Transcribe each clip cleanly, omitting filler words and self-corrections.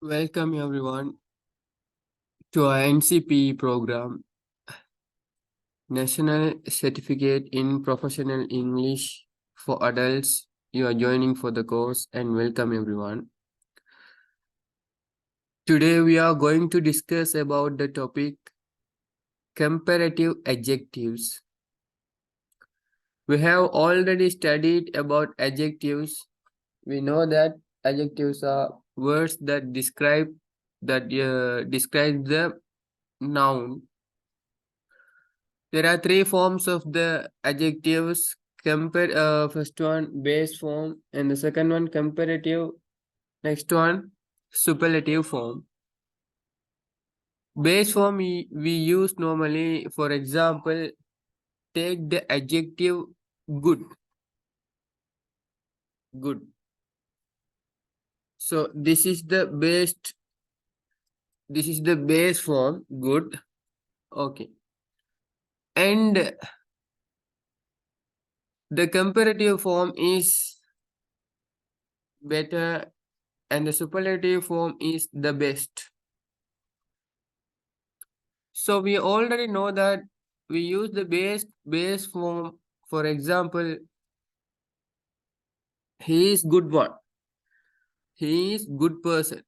Welcome everyone to our Ncpe program, National Certificate in Professional English for Adults. You are joining for the course and welcome everyone. Today we are going to discuss about the topic comparative adjectives. We have already studied about adjectives. We know that adjectives are words that describe the noun. There are three forms of the adjectives. First one base form, and the second one comparative. Next one superlative form. Base form we use normally. For example, take the adjective good. Good. So this is the base form. Good. Okay. And the comparative form is better, and the superlative form is the best. So we already know that we use the base form. For example, he is good one. He is good person.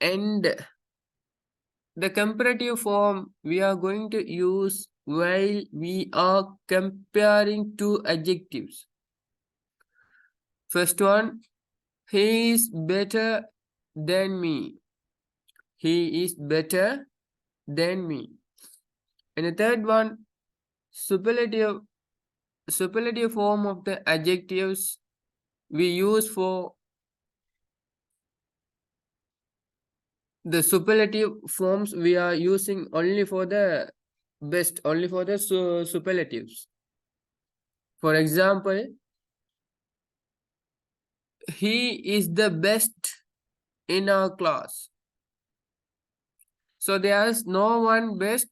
And the comparative form we are going to use while we are comparing two adjectives. First one, he is better than me. He is better than me. And the third one, superlative form of the adjectives we use for the superlative forms. We are using only for the best, only for the superlatives. For example, he is the best in our class. So there is no one best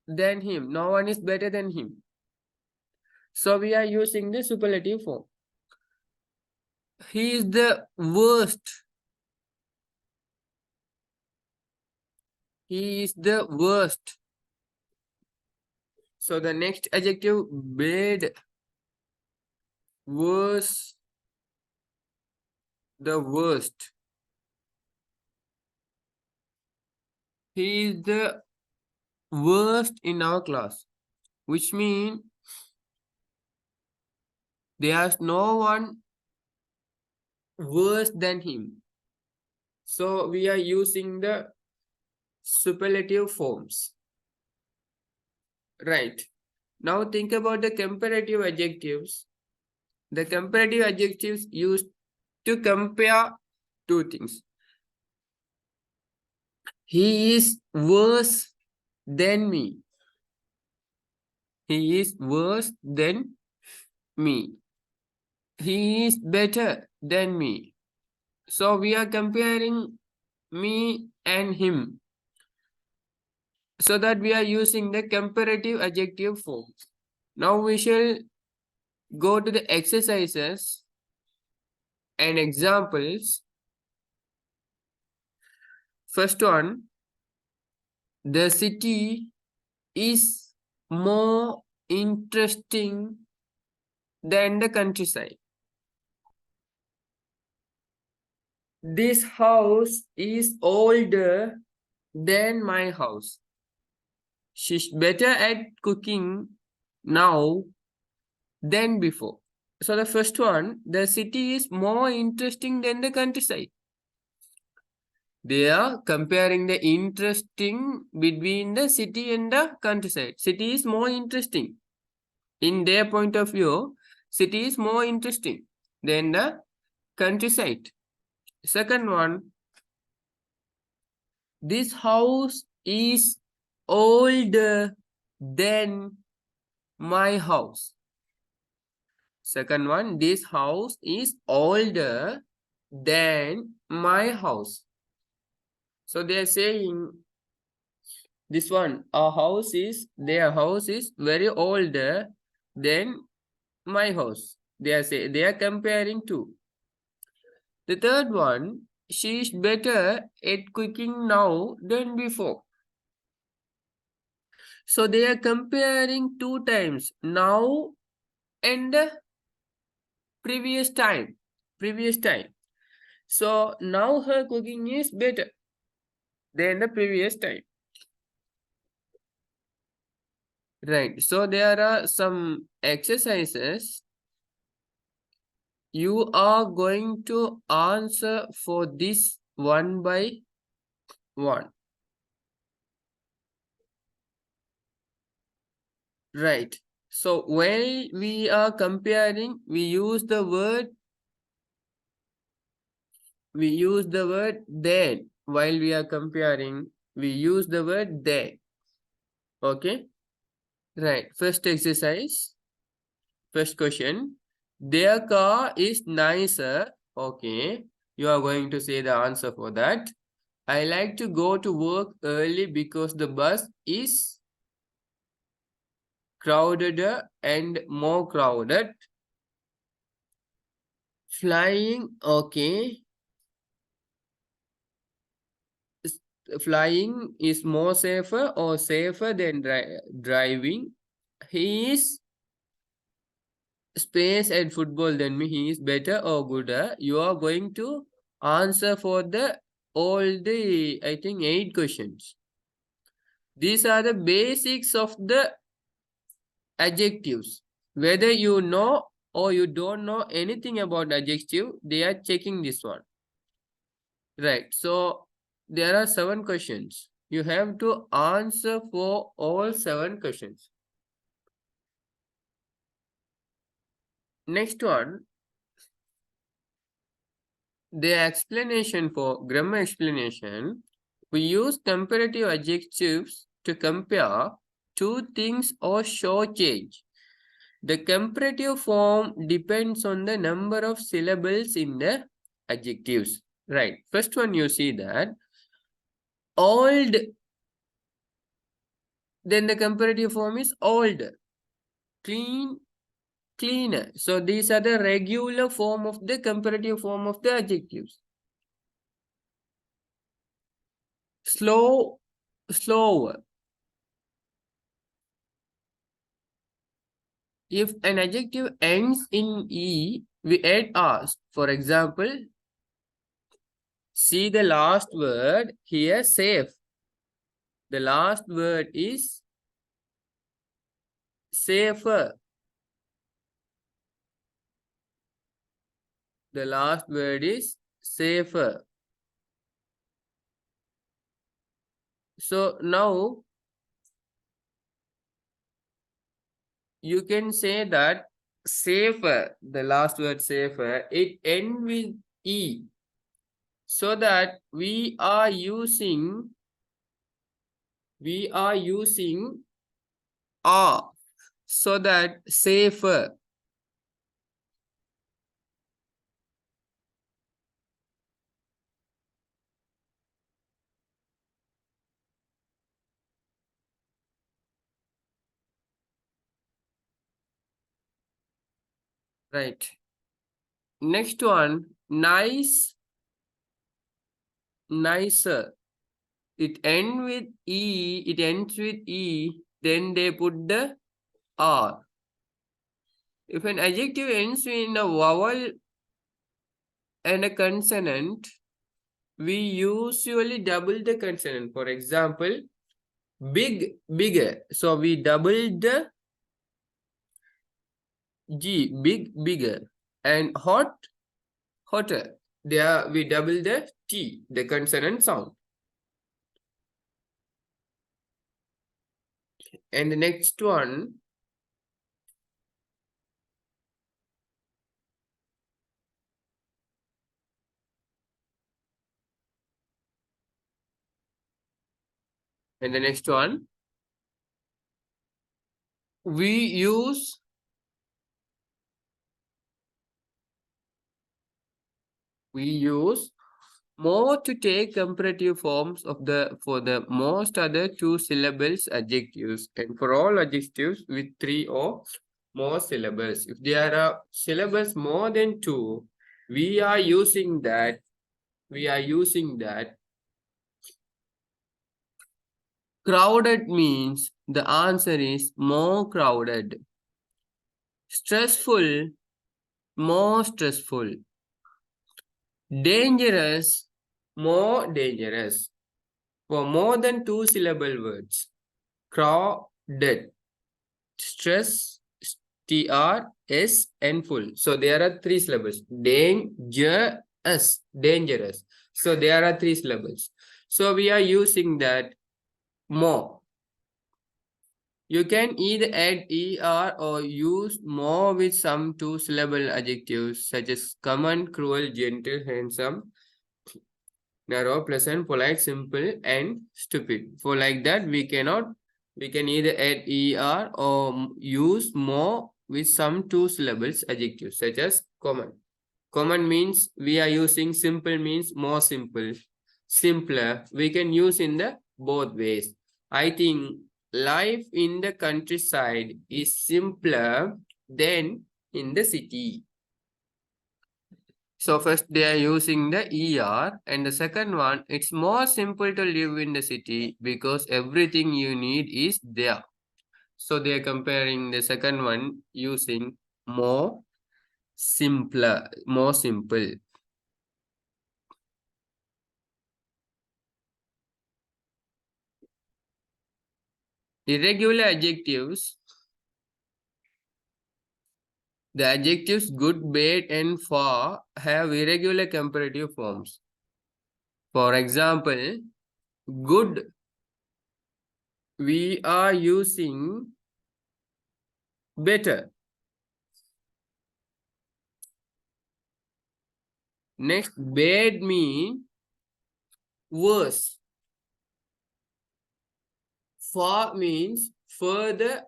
than him. No one is better than him. So we are using the superlative form. He is the worst. He is the worst. So the next adjective, bad, worse, the worst. He is the worst in our class, which means there's no one worse than him. So we are using the superlative forms. Right. Now think about the comparative adjectives. The comparative adjectives used to compare two things. He is worse than me. He is worse than me. He is better than me. So we are comparing me and him. So that we are using the comparative adjective forms. Now we shall go to the exercises and examples. First one, the city is more interesting than the countryside. This house is older than my house. She's better at cooking now than before. So the first one, the city is more interesting than the countryside. They are comparing the interesting between the city and the countryside. City is more interesting. In their point of view, city is more interesting than the countryside. Second one, this house is older than my house. Second one, this house is older than my house. So they are saying this one, their house is very older than my house. They are comparing two. The third one, she is better at cooking now than before. So they are comparing two times, now and the previous time. So now her cooking is better than the previous time. Right. So there are some exercises. You are going to answer for this one by one. Right. So while we are comparing, we use the word then. While we are comparing, we use the word then. Okay. Right. First exercise. First question. Their car is nicer. Okay. You are going to say the answer for that. I like to go to work early because the bus is crowded and more crowded. Flying, okay. Flying is more safer or safer than driving. He is space and football than me. He is better or gooder. You are going to answer for I think 8 questions. These are the basics of the adjectives. Whether you know or you don't know anything about adjective, they are checking this one. Right. So there are 7 questions. You have to answer for all 7 questions. Next one, the explanation for grammar explanation. We use comparative adjectives to compare two things or show change. The comparative form depends on the number of syllables in the adjectives. Right. First one, you see that old, then the comparative form is older. Clean, cleaner. So these are the regular form of the comparative form of the adjectives. Slow, slower. If an adjective ends in E, we add R's. For example, see the last word here, safe. The last word is safer. The last word is safer. So now you can say that safer, the last word safer, it ends with E. So that we are using R. So that safer. Right. Next one, nice, nicer. It ends with E, then they put the R. If an adjective ends in a vowel and a consonant, we usually double the consonant. For example, big, bigger. So we double the G, big, bigger. And hot, hotter. There we double the T, the consonant sound. And the next one, we use more to take comparative forms of for the most other 2 syllables adjectives, and for all adjectives with 3 or more syllables. If there are syllables more than 2, we are using that. Crowded means the answer is more crowded. Stressful, more stressful. Dangerous, more dangerous. For more than 2 syllable words, crowded, stress, TRS, and full. So there are 3 syllables. Dangerous, dangerous. So there are 3 syllables. So we are using that more. You can either add ER or use more with some 2 syllable adjectives such as common, cruel, gentle, handsome, narrow, pleasant, polite, simple, and stupid. For like that, we can either add ER or use more with some 2 syllables adjectives such as common. Common means we are using, simple means more simple, simpler. We can use in the both ways. I think life in the countryside is simpler than in the city. So first they are using the ER, and the second one, it's more simple to live in the city because everything you need is there. So they are comparing the second one using more simpler, more simple. Irregular adjectives. The adjectives good, bad, and far have irregular comparative forms. For example, good, we are using better. Next, bad mean worse. Far means further,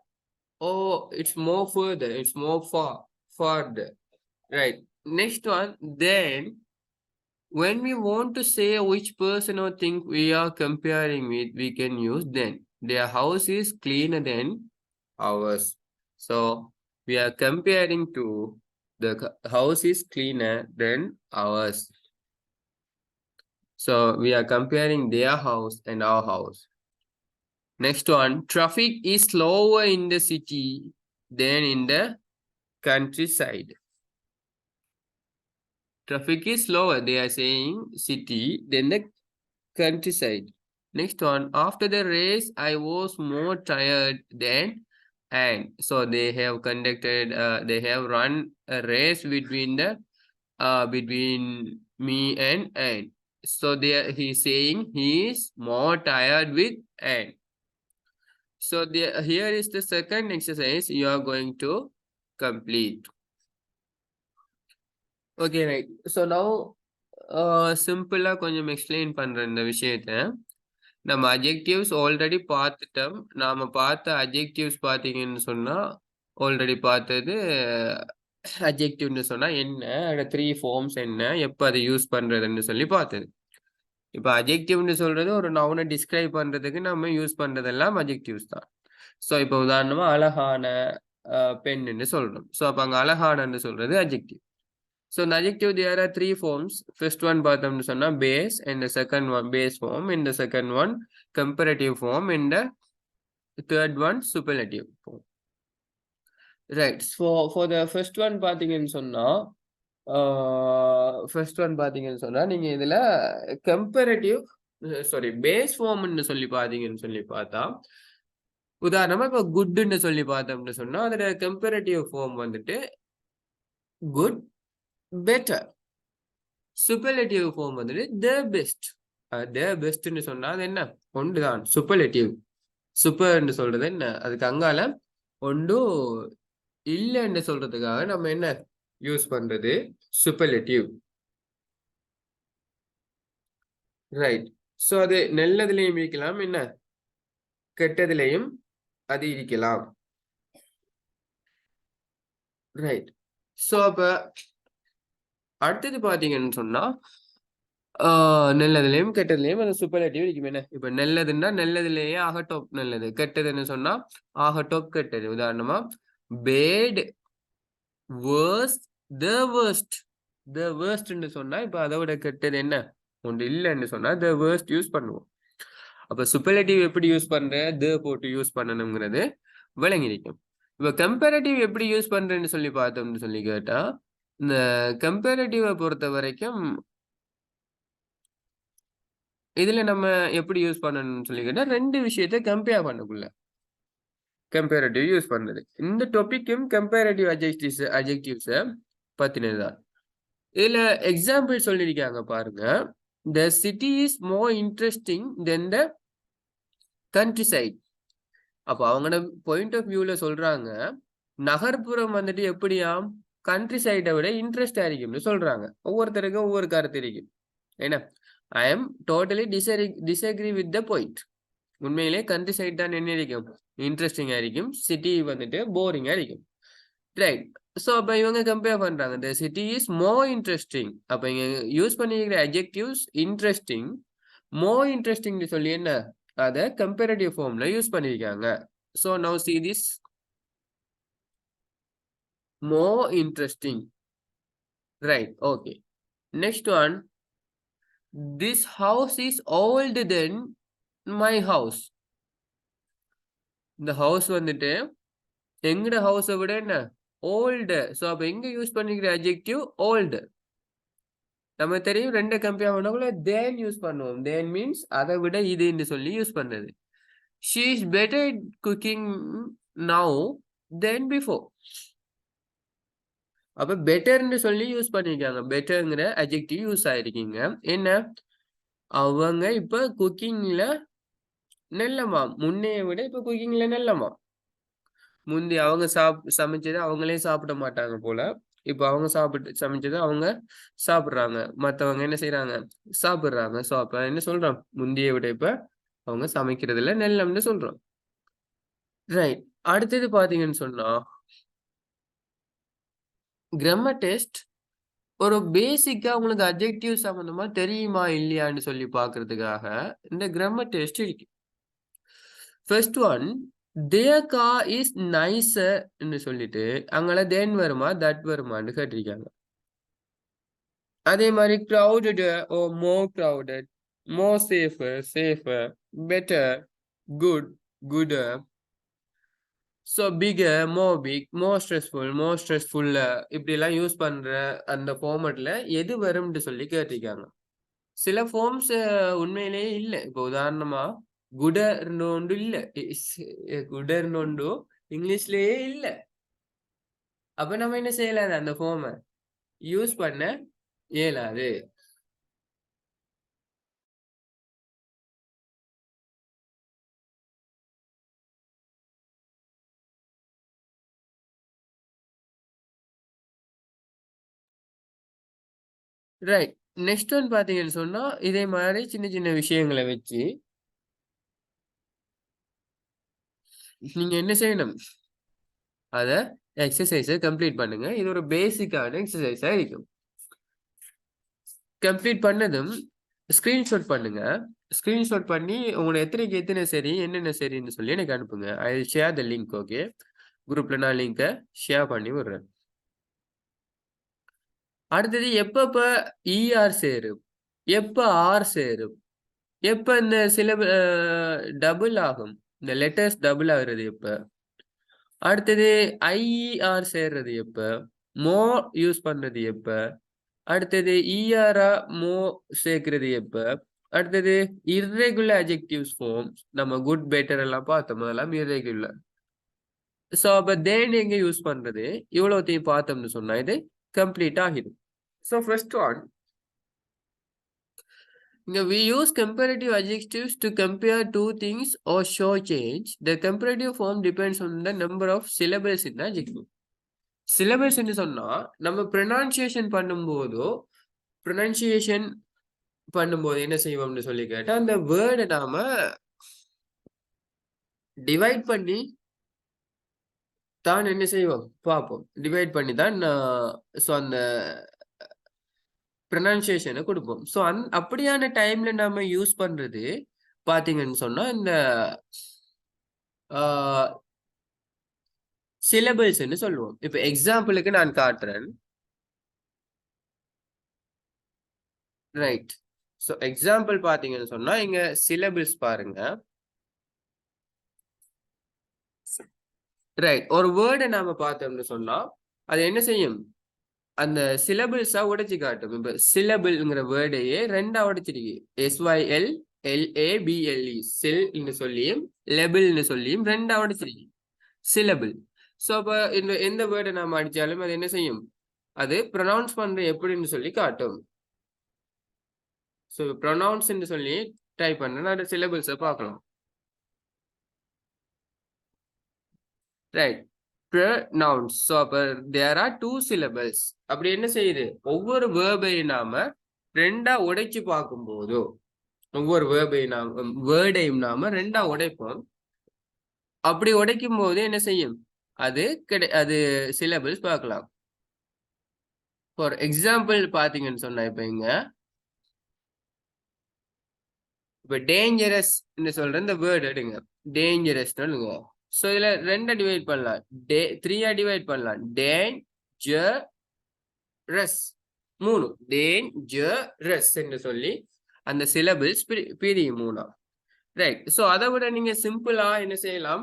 or it's more further, it's more farther. Right. Next one, then when we want to say which person or thing we are comparing with, we can use then. Their house is cleaner than ours. So we are comparing to the house is cleaner than ours. So we are comparing their house and our house. Next one, traffic is slower in the city than in the countryside. Traffic is slower, they are saying city than the countryside. Next one, after the race, I was more tired than and. So they have conducted, they have run a race between the between me and. So he's saying he is more tired with and. So here is the second exercise you are going to complete. Okay, right. So now simple கொஞ்சம் explain பண்றேன் இந்த விஷயத்தை. நம்ம adjectives already பார்த்துட்டோம். நாம பார்த்த adjectives பார்த்தீங்கன்னு சொன்னா ஆல்ரெடி பார்த்தது adjectiveன்னு சொன்னா என்ன, அதோட 3 forms என்ன, எப்போ அதை யூஸ் பண்றதுன்னு சொல்லி பார்த்தது. இப்போ adjectiveன்னு சொல்றது ஒரு நவுனை டிஸ்கிரைப் பண்றதுக்கு நம்ம யூஸ் பண்றதெல்லாம் adjectives தான். ஸோ இப்போ உதாரணமா அழகான பெண்ணுன்னு சொல்றோம். ஸோ அப்போ அங்கே அழகானன்னு சொல்றது adjective. So in adjective there are 3 forms. First one பார்த்தோம்னு சொன்னா base, and the second one base form, and the second one comparative form, and the third one superlative form. Right. For the first one பார்த்தீங்கன்னு சொன்னா நீங்க இதுல comparative base formன்னு சொல்லி பார்த்தா உதாரணமா இப்போ குட்ன்னு சொல்லி பார்த்தோம்னு சொன்னா அதோட comparative form வந்துட்டு good, better. Superlative form வந்துட்டு the best. the bestன்னு சொன்னா அது என்ன, ஒன்றுதான் superlative. சூப்பர்ன்னு சொல்றது என்ன, அதுக்கு அங்கால ஒன்று இல்லைன்னு சொல்றதுக்காக நம்ம என்ன யூஸ் பண்றது superlative. ரைட். ஸோ அது நல்லதுலையும் இருக்கலாம், என்ன கெட்டதுலையும் அது இருக்கலாம். ரைட். ஸோ அப்ப அடுத்தது பாத்தீங்கன்னு சொன்னா நல்லதுலையும் கெட்டதுலையும் அந்த சூப்பர்லேட்டிவ் இருக்கும். என்ன இப்ப நல்லதுன்னா நல்லதுலேயே ஆக டாப் நல்லது, கெட்டதுன்னு சொன்னா ஆக டாப் கெட்டது. உதாரணமா bad, worst, the worst. The worst ன்னு சொன்னா இப்ப அதை விட கெட்டது என்ன ஒன்று இல்லைன்னு சொன்னா the worst யூஸ் பண்ணுவோம். அப்ப சூப்பர்லேட்டிவ் எப்படி யூஸ் பண்ற the போட்டு யூஸ் பண்ணணுங்கிறது விளங்கிருக்கும். இப்ப கம்பேரட்டிவ் எப்படி யூஸ் பண்றேன்னு சொல்லி பார்த்தோம்னு சொல்லி கேட்டா இந்த கம்பேரட்டிவை பொறுத்த வரைக்கும் இதுல நம்ம எப்படி யூஸ் பண்ணணும்னு சொல்லி கேட்டா ரெண்டு விஷயத்தை கம்பேர் பண்ணக்குள்ள கம்பேரட்டிவ் யூஸ் பண்றது. இந்த டாபிக்கும் கம்பேரட்டிவ் அட்ஜெக்டிவ்ஸ் பத்தினதுதான். இதுல எக்ஸாம்பிள் சொல்லியிருக்காங்க பாருங்க. The city is more interesting than the countryside. அப்போ அவங்களோட பாயிண்ட் ஆஃப் வியூல சொல்றாங்க நகர்ப்புறம் வந்துட்டு எப்படியாம் கண்ட்ரி சைடை விட இன்ட்ரெஸ்ட் ஆയിരിக்கும்னு சொல்றாங்க. ஒவ்வொருத்தருக்கும் ஒவ்வொரு கருத்து இருக்கும். ஏன்னா I am totally disagree with the point. உண்மையிலே கண்ட்ரி சைட் தான் என்ன இருக்கும் இன்ட்ரெஸ்டிங்கா இருக்கும், சிட்டி வந்துட்டு போரிங்கா இருக்கும். ரைட். ஸோ அப்போ இவங்க கம்பேர் பண்றாங்க த சிட்டி இஸ் மோர் இன்ட்ரெஸ்டிங். அப்போ இங்க யூஸ் பண்ணிக்கிற அட்ஜெக்டிவ்ஸ் இன்ட்ரெஸ்டிங், மோர் இன்ட்ரெஸ்டிங் சொல்லி என்ன அதை கம்பேரட்டிவ் ஃபார்ம்ல யூஸ் பண்ணிருக்காங்க. So now see this more interesting. Right. Okay. Next one. This house is older than my house. இந்த ஹவுஸ் வந்துட்டு எங்கட ஹவுஸை விட என்ன ஓல்டு. ஸோ அப்போ எங்க யூஸ் பண்ணிக்கிற அட்ஜெக்டிவ் ஓல்டு. நம்ம தெரியும் ரெண்டை கம்பேர் பண்ணக்குள்ள தேன் யூஸ் பண்ணுவோம். தேன் மீன்ஸ் அதை விட இதுன்னு சொல்லி யூஸ் பண்றது. She is better cooking now then before. அப்ப பெட்டர்ன்னு சொல்லி யூஸ் பண்ணிருக்காங்க. பெட்டர்ங்கிற அட்ஜெக்டிவ் யூஸ் ஆயிருக்கீங்க. என்ன அவங்க இப்ப குக்கிங்ல நல்லமா, முன்னைய விட இப்ப குக்கிங்ல நல்லமா. முந்தி அவங்க சமைச்சதை அவங்களே சாப்பிட மாட்டாங்க போல, இப்ப அவங்க சமைச்சதை அவங்க சாப்பிடுறாங்க, மத்தவங்க என்ன செய்யறாங்க சாப்பிடுறாங்க. ஸோ அப்ப என்ன சொல்றோம் முந்தைய விட இப்ப அவங்க சமைக்கிறதுல நல்லம்னு சொல்றோம். ரைட். அடுத்தது பாத்தீங்கன்னு சொன்னா கிராமர் டெஸ்ட் ஒரு பேசிக்கா உங்களுக்கு அட்ஜெக்டிவ் சம்பந்தமா தெரியுமா இல்லையான்னு சொல்லி பாக்குறதுக்காக இந்த கிராமர் டெஸ்ட் இருக்கு. First one, their car is nicer ன்னு சொல்லிட்டு அங்கல then வருமா that வருமான்னு கேட்டிருக்காங்க. அதே மாதிரி crowded or more crowded, more safer, better, good, gooder. So bigger, more big, more stressful இப்படி எல்லாம் யூஸ் பண்ற அந்த ஃபார்மட்ல எது வரும்னு சொல்லி கேட்டிருக்காங்க. சில ஃபார்ம்ஸ் உண்மையிலேயே இல்லை. இப்போ உதாரணமா குடர்னு ஒன்று இல்லை, குடர்னு ஒன்று இங்கிலீஷ்லயே இல்லை. அப்ப நம்ம என்ன செய்யலாது அந்த ஃபார்மை யூஸ் பண்ண இயலாது. ரைட். நெக்ஸ்ட் ஒன் பாத்தீங்கன்னு சொன்னா இதே மாதிரி சின்ன சின்ன விஷயங்களை வச்சு நீங்க என்ன செய்யணும், அத எக்ஸசைஸை கம்ப்ளீட் பண்ணுங்க. இது ஒரு பேசிக்கான எக்ஸசைஸா இருக்கும். கம்ப்ளீட் பண்ணதும் ஸ்கிரீன்ஷாட் பண்ணுங்க. ஸ்கிரீன்ஷாட் பண்ணி உங்களை எத்தனைக்கு எத்தனை சரி என்னென்ன சரின்னு சொல்லி எனக்கு அனுப்புங்க. ஐ ஷேர் த லிங்க். ஓகே, குரூப்ல நான் லிங்கை ஷேர் பண்ணி விடுறேன். அடுத்தது எப்பப்ப இஆர் சேரும், எப்ப ஆர் சேரும், எப்ப இந்த சில டபுள் ஆகும், இந்த லெட்டர்ஸ் டபுள் ஆகுறது எப்ப, அடுத்தது ஐஇஆர் சேர்றது எப்ப, மோ யூஸ் பண்றது எப்ப, அடுத்தது இஆரா மோ சேர்க்கிறது எப்ப, அடுத்தது இர்ரெகுலர் அட்ஜெக்டிவ்ஸ் ஃபார்ம்ஸ் நம்ம குட் பெட்டர் எல்லாம் பார்த்தோம், அதெல்லாம் இர்ரெகுலர். ஸோ அப்போ தேன் எங்க யூஸ் பண்றது, இவ்வளோத்தையும் பார்த்தோம்னு சொன்னா இது கம்ப்ளீட் ஆகிடும். So first one, we use comparative adjectives to compare two things or show change. The comparative form depends on the number of syllables in the adjective. Syllables ன்னு சொன்னா நம்ம ப்ரொனன்சியேஷன் பண்ணும்போது என்ன செய்வோம்னு சொல்லி கேட்டா அந்த வேர்டை நாம டிவைட் பண்ணி தான் என்ன செய்வோம் பார்ப்போம். டிவைட் பண்ணி தான் ஸோ அந்த ப்ரொனன்சியேஷனை கொடுப்போம். ஸோ அப்படியான டைம்ல நம்ம யூஸ் பண்றது பாத்தீங்கன்னு சொன்னா இந்த சிலபிள்ஸ்ன்னு சொல்லுவோம். இப்ப எக்ஸாம்பிளுக்கு நான் காட்டுறேன். ரைட். ஸோ எக்ஸாம்பிள் பாத்தீங்கன்னு சொன்னா இங்க சிலபிள்ஸ் பாருங்க. ரைட். ஒரு வேர்டை நாம பார்த்தோம்னு சொன்னா அது என்ன செய்யும், அந்த சிலபிள்ஸா உடைச்சு காட்டும். இப்ப சிலபிள்ங்கிற வேர்டையே ரெண்டா உடைச்சிருக்கு. SYLLABLE சில் சொல்லியும் லெபிள்னு சொல்லியும் ரெண்டா உடைச்சிருக்கு சிலபிள். ஸோ அப்ப இந்த எந்த வேர்டை நாம அடிச்சாலும் அது என்ன செய்யும், அது ப்ரொனவுன்ஸ் பண்ற எப்படின்னு சொல்லி காட்டும். ஸோ ப்ரொனவுன்ஸ் சொல்லி டைப் பண்ண அந்த சிலபிள்ஸை பார்க்கலாம். ரைட். pronouns. So அப்ப there are two syllables. அப்படி என்ன செய்யுது, ஒவ்வொரு வேர்பையும் நாம ரெண்டா உடைச்சு பார்க்கும்போது, ஒவ்வொரு வேர்டையும் நாம ரெண்டா உடைப்போம். அப்படி உடைக்கும் போது என்ன செய்யும், அது அது சிலபிள்ஸ் பார்க்கலாம். ஃபார் எக்ஸாம்பிள் பாத்தீங்கன்னு சொன்னா இப்ப இங்க இப்ப டேஞ்சரஸ் சொல்ற இந்த வேர்டு எடுங்க, டேஞ்சரஸ். ஸோ இதுல ரெண்டா டிவைட் பண்ணலாம், 3 டிவைட் பண்ணலாம். டேஞ்சரஸ் 3, டேஞ்சரஸ் சொல்லி அந்த சிலபிள்ஸ் பிரியும் 3. ரைட். ஸோ அதை விட நீங்க சிம்பிளா என்ன செய்யலாம்,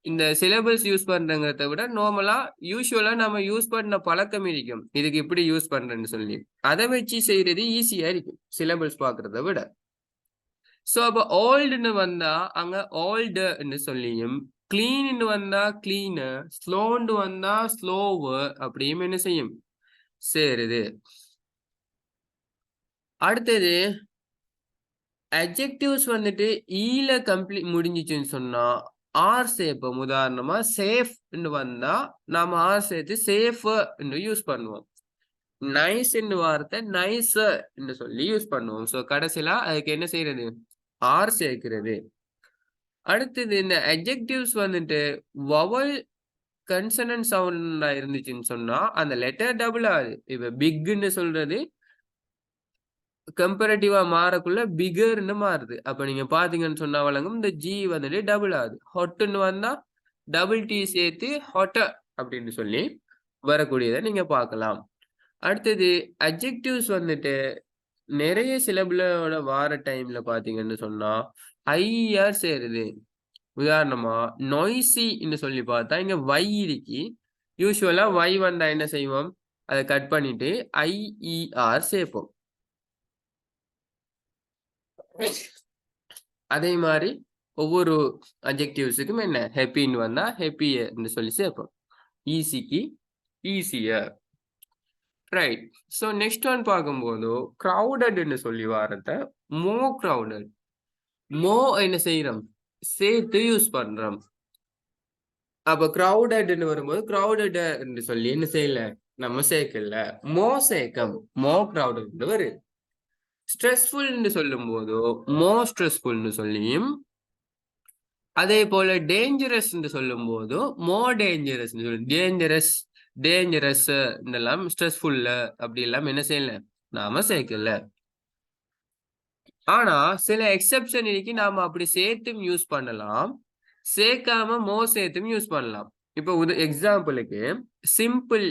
இந்த சிலபிள்ஸ் யூஸ் பண்றங்கிறத விட நார்மலா யூஸ்வலா நம்ம யூஸ் பண்ண பழக்கம் இருக்கும், இதுக்கு இப்படி யூஸ் பண்றேன்னு சொல்லி அதை வச்சு செய்யறது ஈஸியா இருக்கும் சிலபிள்ஸ் பாக்குறத விட. ஸோ அப்ப ஓல்டுன்னு வந்தா அங்க ஓல்டுன்னு சொல்லியும், கிளீன் வந்தா கிளீனர், ஸ்லோன்னு வந்தா ஸ்லோவர் அப்படியும் என்ன செய்யும் சேருது. அடுத்தது அட்ஜெக்டிவ்ஸ் வந்துட்டு ஈல கம்ப்ளீட் முடிஞ்சிச்சுன்னு சொன்னா ஆர் சேர்ப்போம். உதாரணமா சேஃப் வந்தா நாம ஆர் சேர்த்து சேஃபர் யூஸ் பண்ணுவோம். நைஸ் வார்த்தை நைசர் சொல்லி யூஸ் பண்ணுவோம். ஸோ கடைசியில அதுக்கு என்ன செய்யறது, ஆர் சேர்க்கிறது. அடுத்தது இந்த அட்ஜெக்டிவ்ஸ் வந்துட்டு வவல் கன்சனன்ட் சவுண்டா இருந்துச்சுன்னு சொன்னா அந்த லெட்டர் டபுள் ஆகுது. இப்ப பிக்னு சொல்றது கம்பேரட்டிவா மாறக்குள்ள பிகர்னு மாறுது. அப்ப நீங்க பாத்தீங்கன்னு சொன்னா வழங்கும் இந்த ஜி வந்துட்டு டபுள் ஆகுது. ஹொட்டுன்னு வந்தா டபுள் டி சேர்த்து ஹொட்ட அப்படின்னு சொல்லி வரக்கூடியதை நீங்க பார்க்கலாம். அடுத்தது அட்ஜெக்டிவ்ஸ் வந்துட்டு நிறைய சிலபிளோட வார டைம்ல பாத்தீங்கன்னு சொன்னா ஐஆர் சேருது. உதாரணமா நொய்சி சொல்லி பார்த்தா இங்க வை இருக்கு. யூஸ்வலா வை வந்தா என்ன செய்வோம், அதை கட் பண்ணிட்டு ஐஇஆர் சேர்ப்போம். அதே மாதிரி ஒவ்வொரு அட்ஜெக்டிவ்ஸுக்கும் என்ன ஹெப்பின்னு வந்தா ஹெப்பியர்னு சொல்லி சேர்ப்போம். ஈஸிக்கு easier. Right. So next one பார்க்கும்போது க்ரௌடட்னு சொல்லி வாரத்தை மோ க்ரௌடட். மோ என்ன செய்யறோம், சேர்த்து யூஸ் பண்றோம். அப்ப க்ரௌடட்னு வரும்போது க்ரௌடட் சொல்லி என்ன செய்யல, நம்ம சேர்க்கல, மோ சேர்க்கம், மோ க்ரௌடட் வருது. ஸ்ட்ரெஸ்ஃபுல்னு சொல்லும் போது மோ ஸ்ட்ரெஸ்ஃபுல்னு சொல்லியும், அதே போல டேஞ்சரஸ் சொல்லும் போது மோ டேஞ்சரஸ் சொல்லி, டேஞ்சரஸ் டேஞ்சரஸ் எல்லாம் ஸ்ட்ரெஸ்ஃபுல்ல அப்படி எல்லாம் என்ன செய்யல, நாம சேர்க்கல. ஆனா சில எக்ஸெப்ஷன் இருக்கு, நாம அப்படி சேர்த்தும் யூஸ் பண்ணலாம், சேர்க்காம மோ சேர்த்தும் யூஸ் பண்ணலாம். இப்போ எக்ஸாம்பிளுக்கு சிம்பிள்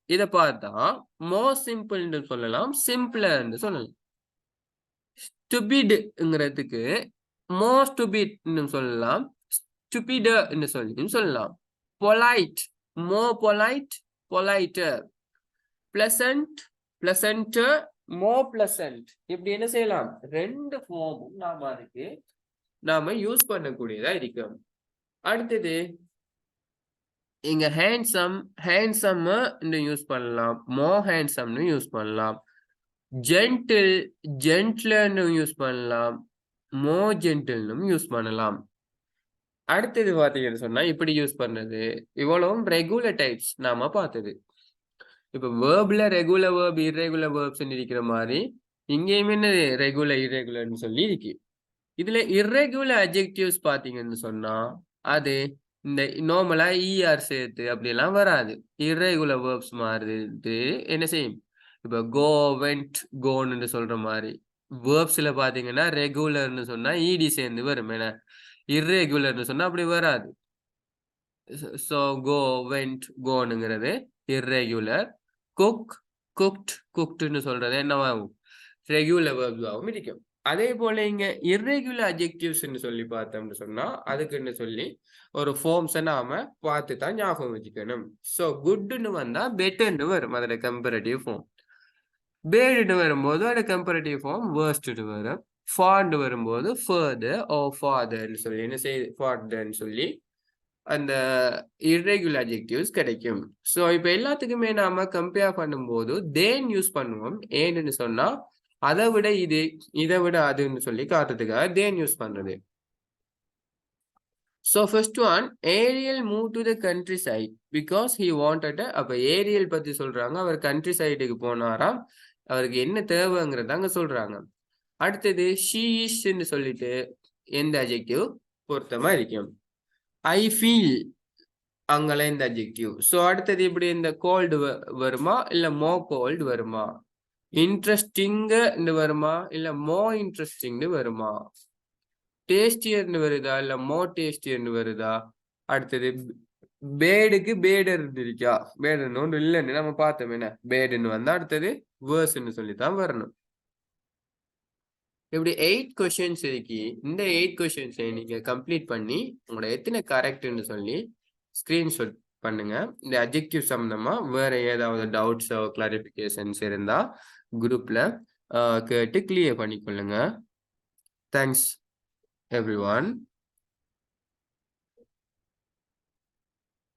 இதை பார்த்தா மோ சிம்பிள் சொல்லலாம், சிம்பிளர் சொல்லலாம். ஸ்டூபிட்ங்கிறதுக்கு மோ ஸ்டூபிட் சொல்லலாம், ஸ்டூபிடர் சொல்லலாம். பொலைட் மோ பொலைட், பொலைட்டர். பிளசன்ட் பிளசன்டர், மோ பிளசன்ட். இப்படி என்ன செய்யலாம், ரெண்டு ஃபார்மும் நாம யூஸ் பண்ணக்கூடியதா இருக்கும். அடுத்தது இங்க ஹேண்ட்சம், ஹேண்ட்சம் யூஸ் பண்ணலாம், மோ ஹேண்ட்சம்னு யூஸ் பண்ணலாம். ஜென்டில், ஜென்ட்லன்னு யூஸ் பண்ணலாம், மோ ஜென்டில்னு யூஸ் பண்ணலாம். அடுத்தது பாத்தீங்கன்னு சொன்னா இப்படி யூஸ் பண்றது இவ்வளவும் ரெகுலர் டைப்ஸ் நாம பார்த்தது. இப்ப வேர்ப்ல ரெகுலர் வேர்ப், இர்ரெகுலர் வேர்ப்ஸ் இருக்கிற மாதிரி இங்கேயுமே என்ன ரெகுலர் இர்ரெகுலர்னு சொல்லி இருக்கு. இதுல இர்ரெகுலர் அட்ஜெக்டிவ்ஸ் பாத்தீங்கன்னு சொன்னா அது இந்த நார்மலா இஆர் சேர்த்து அப்படியெல்லாம் வராது. இர்ரெகுலர் வேர்ப்ஸ் மாறுது என்ன செய்யும், இப்ப கோ, வெண்ட், கோன்னு சொல்ற மாதிரி வேர்ப்ஸ்ல பாத்தீங்கன்னா ரெகுலர்னு சொன்னா இடி சேர்ந்து வரும். ஏன்னா இர்ரெகுலர்னு சொன்னா அப்படி வராது. ஸோ கோ வெண்ட் கோனுங்கிறது இர்ரெகுலர். குக் குக்ட் குக்டுன்னு சொல்றது என்னவாகும் ரெகுலர் வேர்பாகவும் இருக்கும். அதே போல இங்க இர்ரெகுலர் அட்ஜெக்டிவ்ஸ்ன்னு சொல்லி பார்த்தோம்னு சொன்னா அதுக்குன்னு சொல்லி ஒரு ஃபார்ம்ஸை நாம பார்த்து தான் ஞாபகம் வச்சுக்கணும். ஸோ குட்னு வந்தா பெட்டர்னு வரும் அதோட கம்பேரட்டிவ் ஃபார்ம். பேடுன்னு வரும்போது அதோட கம்பேரட்டிவ் ஃபார்ம் வேர்ஸ்ட்னு வரும். ஃபார்ன்னு வரும்போது ஃபர்தர் ஓ ஃபாதர்ன்னு சொல்லி என்ன செய்ய ஃபார்தர்ன்னு சொல்லி அந்த இர்ரெகுலர் அட்ஜெக்டிவ்ஸ் கிடைக்கும். ஸோ இப்போ எல்லாத்துக்குமே நாம கம்பேர் பண்ணும்போது தேன் யூஸ் பண்ணுவோம். ஏன்னு சொன்னா அதை விட இது இதை விட அதுன்னு சொல்லி காட்டுறதுக்காக தேன் யூஸ் பண்றது. So first one, Ariel move to the countryside because he wanted. அப்போ ஏரியல் பத்தி சொல்றாங்க, அவர் கண்ட்ரி சைடுக்கு போனாராம், அவருக்கு என்ன தேவைங்கிறத அங்க சொல்றாங்க. அடுத்தது ஷீ இஸ்ன்னு சொல்லிட்டு எந்த அட்ஜெக்டிவ் பொருத்தமா இருக்கும். ஐ ஃபீல் அங்கெல்லாம் இந்த அட்ஜெக்டிவ். ஸோ அடுத்தது இப்படி இந்த கோல்டு வருமா இல்ல மோ கோல்டு வருமா, இன்ட்ரெஸ்டிங்னு வருமா இல்ல மோ இன்ட்ரெஸ்டிங்னு வருமா, டேஸ்டியர்னு வருதா இல்ல மோ டேஸ்டியர்னு வருதா. அடுத்தது பேடுக்கு பேடர் இருக்கா, பேடர்னு ஒன்று இல்லைன்னு நம்ம பார்த்தோம். என்ன பேடுன்னு வந்தா அடுத்தது வேர்ஸ்ன்னு சொல்லித்தான் வரணும். இப்படி 8 கொஸ்டின்ஸ் இருக்கு. இந்த 8 கொஸ்டின்ஸை நீங்க கம்ப்ளீட் பண்ணி உங்களோட எத்தனை கரெக்ட்னு சொல்லி ஸ்கிரீன்ஷாட் பண்ணுங்க. இந்த அட்ஜெக்டிவ் சம்பந்தமா வேற ஏதாவது டவுட்ஸோ கிளாரிஃபிகேஷன்ஸ் இருந்தா குரூப்ல கேட்டு கிளியர் பண்ணிக்கொள்ளுங்க. Thanks every one.